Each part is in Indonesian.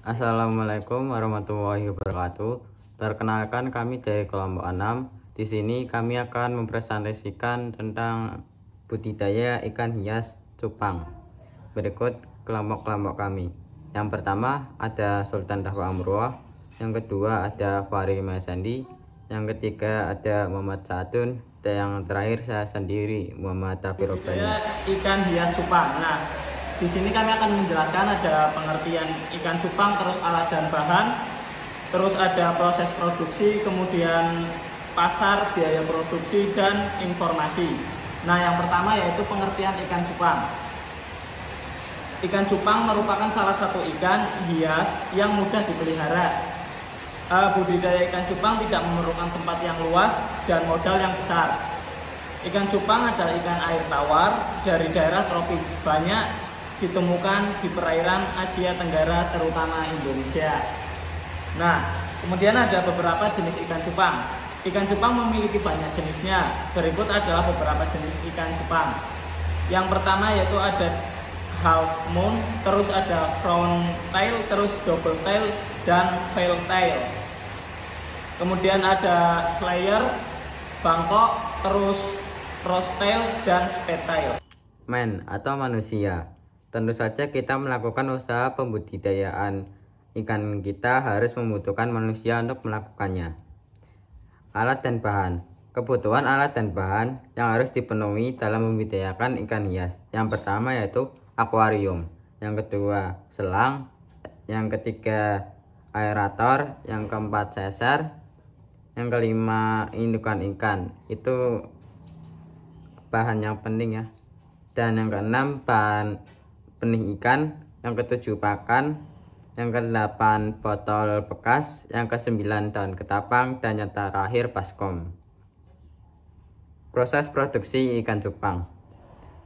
Assalamualaikum warahmatullahi wabarakatuh. Perkenalkan, kami dari kelompok 6. Di sini kami akan mempresentasikan tentang budidaya ikan hias cupang. Berikut kelompok-kelompok kami. Yang pertama ada Sultan Dahwa Amroah, yang kedua ada Fahri Masandi, yang ketiga ada Muhammad Satun, dan yang terakhir saya sendiri, Muhammad Tafir Robani. Ikan hias cupang. Nah, di sini kami akan menjelaskan ada pengertian ikan cupang, terus alat dan bahan, terus ada proses produksi, kemudian pasar, biaya produksi, dan informasi. Nah, yang pertama yaitu pengertian ikan cupang. Ikan cupang merupakan salah satu ikan hias yang mudah dipelihara. Budidaya ikan cupang tidak memerlukan tempat yang luas dan modal yang besar. Ikan cupang adalah ikan air tawar dari daerah tropis, banyak ditemukan di perairan Asia Tenggara, terutama Indonesia. Nah, kemudian ada beberapa jenis ikan cupang. Ikan cupang memiliki banyak jenisnya. Berikut adalah beberapa jenis ikan cupang. Yang pertama yaitu ada half moon, terus ada front tail, terus double tail, dan veil tail. Kemudian ada slayer, bangkok, terus cross tail, dan spade tail. Man atau manusia. Tentu saja kita melakukan usaha pembudidayaan ikan, kita harus membutuhkan manusia untuk melakukannya. Alat dan bahan. Kebutuhan alat dan bahan yang harus dipenuhi dalam membudidayakan ikan hias. Yang pertama yaitu akuarium, yang kedua selang, yang ketiga aerator, yang keempat sesar, yang kelima indukan ikan. Itu bahan yang penting ya. Dan yang keenam bahan benih ikan, yang ketujuh pakan, yang kedelapan botol bekas, yang kesembilan daun ketapang, dan yang terakhir baskom. Proses produksi ikan cupang.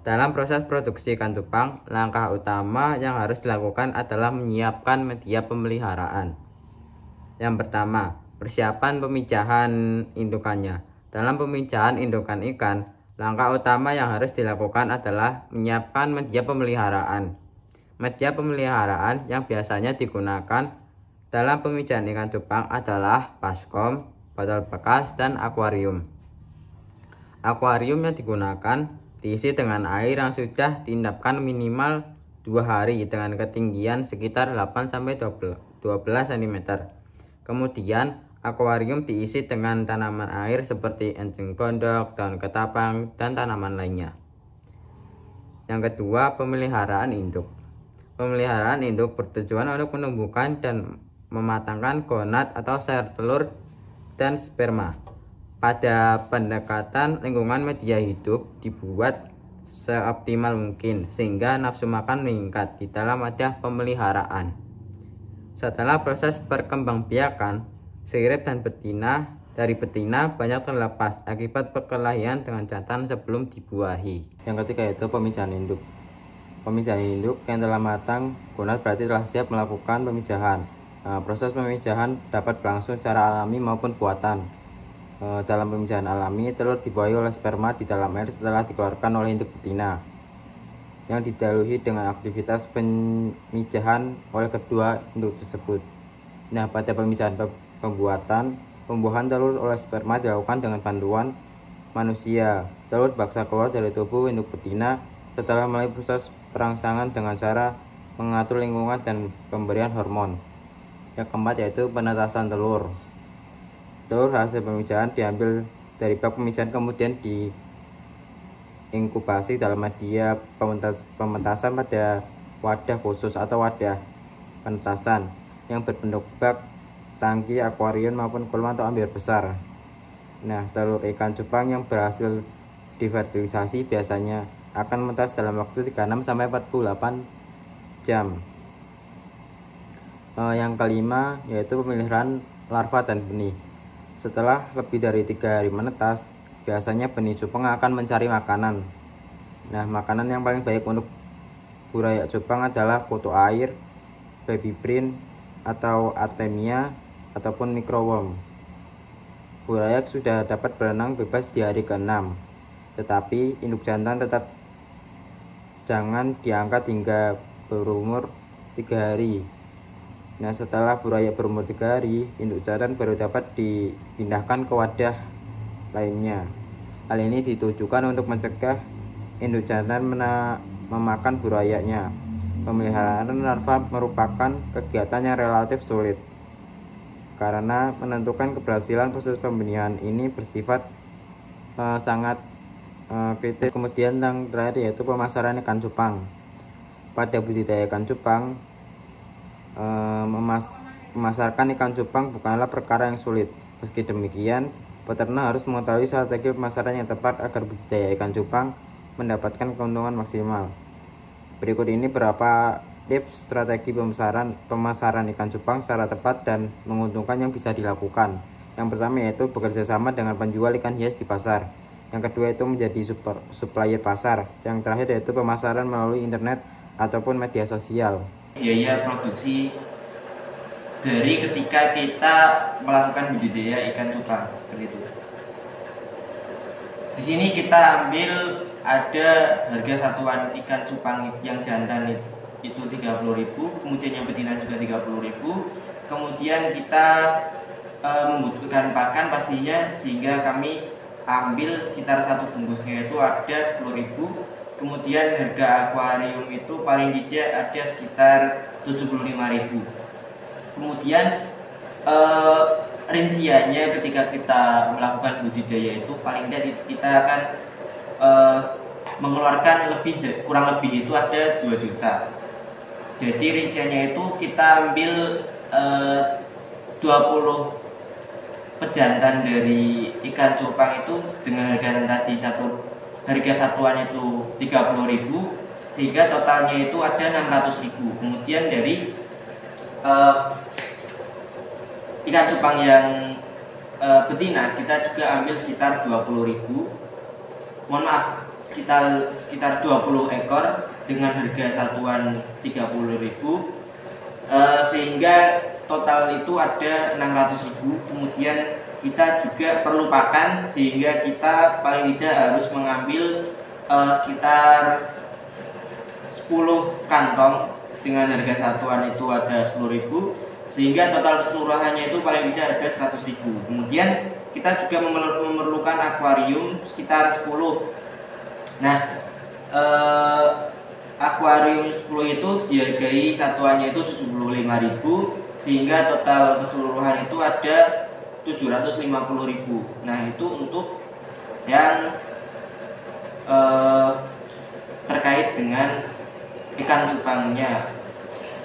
Dalam proses produksi ikan cupang, langkah utama yang harus dilakukan adalah menyiapkan media pemeliharaan. Yang pertama, persiapan pemijahan indukannya. Dalam pemijahan indukan ikan, langkah utama yang harus dilakukan adalah menyiapkan media pemeliharaan. Media pemeliharaan yang biasanya digunakan dalam pemijahan ikan cupang adalah baskom, botol bekas, dan akuarium. Akuarium yang digunakan diisi dengan air yang sudah diendapkan minimal 2 hari dengan ketinggian sekitar 8-12 cm. Kemudian akuarium diisi dengan tanaman air seperti enceng gondok, daun ketapang, dan tanaman lainnya. Yang kedua, pemeliharaan induk. Pemeliharaan induk bertujuan untuk menumbuhkan dan mematangkan gonat atau sel telur dan sperma. Pada pendekatan lingkungan media hidup dibuat seoptimal mungkin sehingga nafsu makan meningkat di dalam wadah pemeliharaan. Setelah proses perkembangbiakan, sirip dan betina dari betina banyak terlepas akibat perkelahian dengan jantan sebelum dibuahi. Yang ketiga yaitu pemijahan induk. Pemijahan induk yang telah matang gonat berarti telah siap melakukan pemijahan. Proses pemijahan dapat berlangsung secara alami maupun buatan. Dalam pemijahan alami, telur dibuahi oleh sperma di dalam air setelah dikeluarkan oleh induk betina, yang didahului dengan aktivitas pemijahan oleh kedua induk tersebut. Nah, pada pemijahan pembuahan telur oleh sperma dilakukan dengan bantuan manusia. Telur baksa keluar dari tubuh induk betina setelah melalui proses perangsangan dengan cara mengatur lingkungan dan pemberian hormon. Yang keempat yaitu penetasan telur. Telur hasil pemijahan diambil dari bak pemijahan kemudian diinkubasi dalam media pementasan pada wadah khusus atau wadah penetasan yang berbentuk bak, tangki, akuarium maupun kolam atau amber besar. Nah, telur ikan cupang yang berhasil difertilisasi biasanya akan menetas dalam waktu 36-48 jam. Yang kelima yaitu pemeliharaan larva dan benih. Setelah lebih dari 3 hari menetas, biasanya benih cupang akan mencari makanan. Nah, makanan yang paling baik untuk burayak cupang adalah kutu air, baby print, atau artemia, ataupun microworm. Burayak sudah dapat berenang bebas di hari ke-6, tetapi induk jantan tetap jangan diangkat hingga berumur 3 hari. Nah, setelah buraya berumur 3 hari, induk jantan baru dapat dipindahkan ke wadah lainnya. Hal ini ditujukan untuk mencegah induk jantan memakan burayanya. Pemeliharaan larva merupakan kegiatan yang relatif sulit karena menentukan keberhasilan proses pembenihan ini bersifat sangat kritis. Kemudian yang terakhir yaitu pemasaran ikan cupang. Pada budidaya ikan cupang, memasarkan ikan cupang bukanlah perkara yang sulit. Meski demikian, peternak harus mengetahui strategi pemasaran yang tepat agar budidaya ikan cupang mendapatkan keuntungan maksimal. Berikut ini beberapa tips strategi pemasaran ikan cupang secara tepat dan menguntungkan yang bisa dilakukan. Yang pertama yaitu bekerja sama dengan penjual ikan hias di pasar. Yang kedua itu menjadi supplier pasar. Yang terakhir yaitu pemasaran melalui internet ataupun media sosial. Biaya produksi dari ketika kita melakukan budidaya ikan cupang seperti itu. Di sini kita ambil ada harga satuan ikan cupang yang jantan itu 30.000, kemudian yang betina juga 30.000. Kemudian kita membutuhkan pakan pastinya, sehingga kami ambil sekitar satu bungkusnya itu ada 10.000. Kemudian harga akuarium itu paling tidak ada sekitar 75.000. Kemudian rinciannya ketika kita melakukan budidaya itu paling tidak kita akan mengeluarkan kurang lebih itu ada 2 juta. Jadi rinciannya itu kita ambil 20 pejantan dari ikan cupang itu dengan harga yang tadi harga satuan itu 30.000, sehingga totalnya itu ada 600.000. Kemudian dari ikan cupang yang betina kita juga ambil sekitar 20.000. Mohon maaf, sekitar 20 ekor dengan harga satuan 30.000, sehingga total itu ada 600.000. Kemudian kita juga perlu pakan, sehingga kita paling tidak harus mengambil sekitar 10 kantong dengan harga satuan itu ada 10.000, sehingga total keseluruhannya itu paling tidak ada 100.000. Kemudian kita juga memerlukan akuarium sekitar 10. Nah, akuarium 10 itu dihargai satuannya itu 75.000, sehingga total keseluruhan itu ada 750.000. Nah, itu untuk yang terkait dengan ikan cupangnya.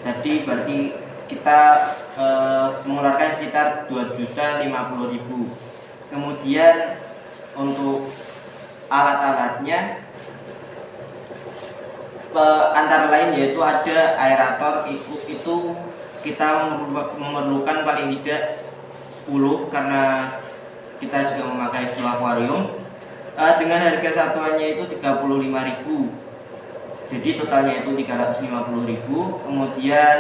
Jadi berarti kita mengeluarkan sekitar 2.050.000. Kemudian untuk alat-alatnya antara lain yaitu ada aerator. Itu kita memerlukan paling tidak 10 karena kita juga memakai 10 akuarium dengan harga satuannya itu 35.000. Jadi totalnya itu 350.000. Kemudian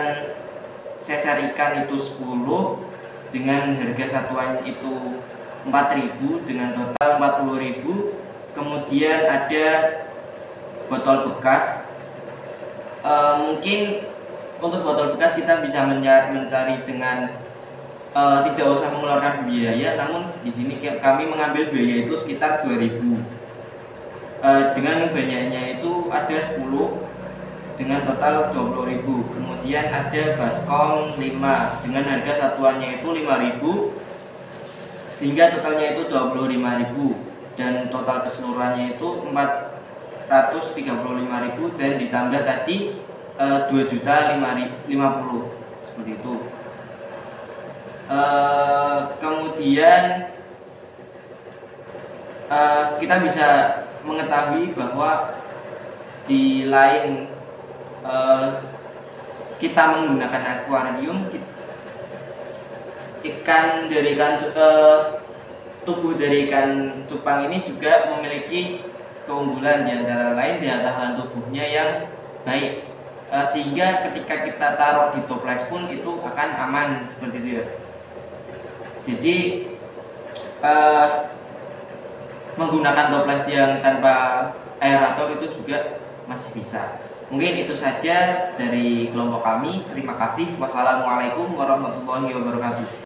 sesar ikan itu 10 dengan harga satuan itu 4.000 dengan total 40.000. Kemudian ada botol bekas. Mungkin untuk botol bekas kita bisa mencari dengan tidak usah mengeluarkan biaya, namun di sini kami mengambil biaya itu sekitar 2.000. Dengan banyaknya itu ada 10 dengan total 20.000. Kemudian ada baskom 5 dengan harga satuannya itu 5.000, sehingga totalnya itu 25.000, dan total keseluruhannya itu 435.000, dan ditambah tadi 2.050.000 seperti itu. Kemudian kita bisa mengetahui bahwa di lain kita menggunakan akuarium, tubuh dari ikan cupang ini juga memiliki keunggulan, di antara lain daya tahan tubuhnya yang baik, sehingga ketika kita taruh di toples pun itu akan aman seperti itu ya. Jadi menggunakan toples yang tanpa aerator itu juga masih bisa. Mungkin itu saja dari kelompok kami. Terima kasih. Wassalamualaikum warahmatullahi wabarakatuh.